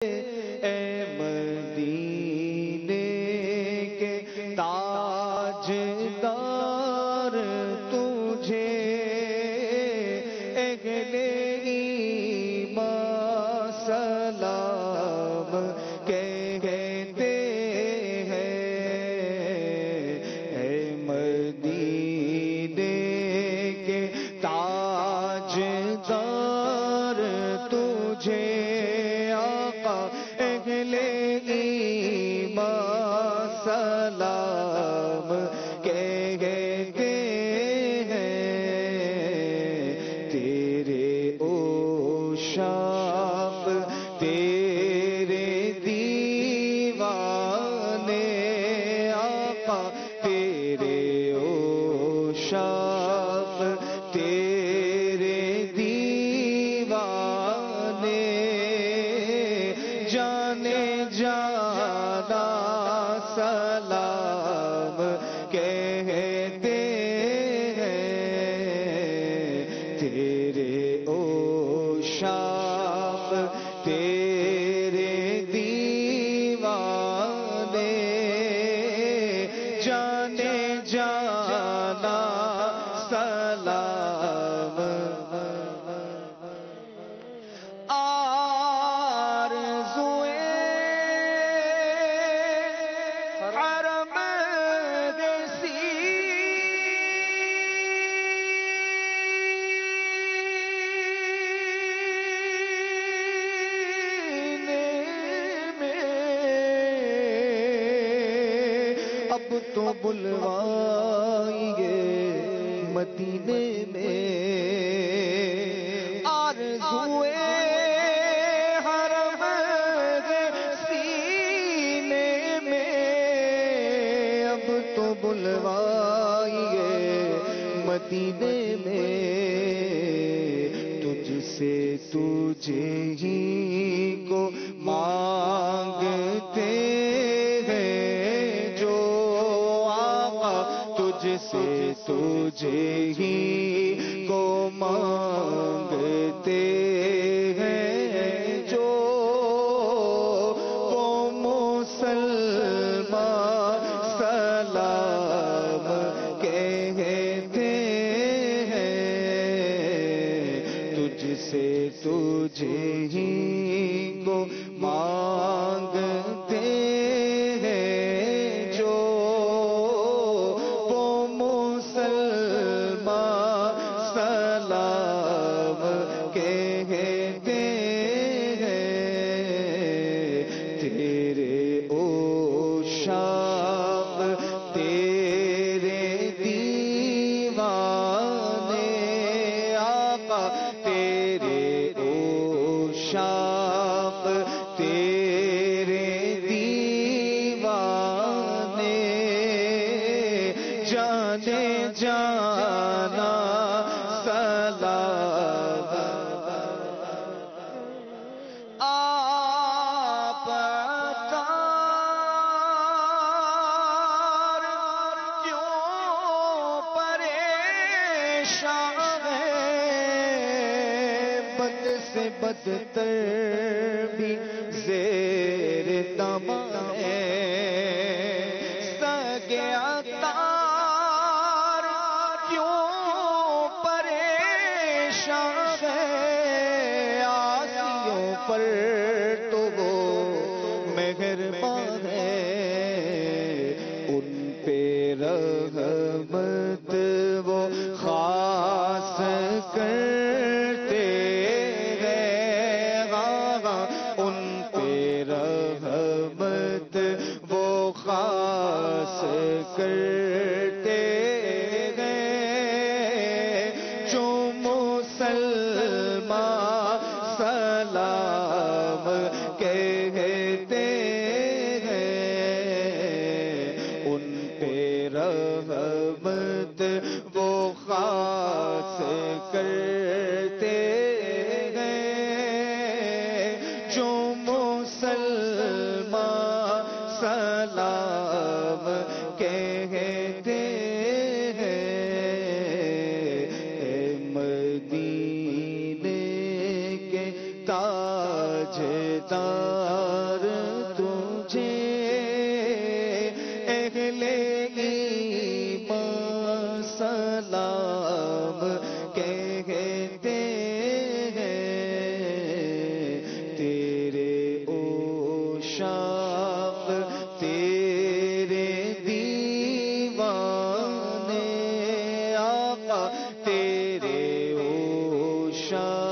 اے مدینے کے تاجدار تجھے اہل ایمان سلام کہتے ہیں۔ اے مدینے کے تاجدار تجھے اہل ایمان سلام کہتے ہیں۔ تیرے عشاق تیرے دیوانے آقا، تیرے عشاق تیرے دیوانے جانے جانا سلام کہتے ہیں۔ تیرے عشاق تیرے دیوانے جانے جانا سلام۔ اب تو بلوائیے مدینے میں آرزوئے حرم سینے میں۔ اب تو بلوائیے مدینے میں، تجھ سے تجھے ہی کو مانگتے تجھ سے تجھے ہی کو مانگتے ہیں جو وہ مسلمان سلام کہتے ہیں۔ تجھ سے تجھے ہی کو مانگتے ہیں جو سلام کہتے ہیں۔ تیرے عشاق تیرے دیوانے آقا، تیرے عشاق تیرے دیوانے جانے جانا سلام۔ آپ تار کیوں پریشان ہیں، بد سے بدتر بھی زیر تمام ہے۔ سگے عطار کیوں پریشان ہے، آسیوں پر تو وہ مہربان ہے۔ ان پہ رحمت وہ خاص کرتے ہیں، ان پہ رحمت وہ خاص کرتے ہیں۔ جو مسلمان سلام کہتے ہیں، ان پہ رحمت وہ خاص کرتے ہیں۔ جو مسلمان سلام کہتے ہیں۔ اے مدینے کے تاجدار سلام کہتے ہیں، تیرے عشاق تیرے دیوانے آقا، تیرے عشاق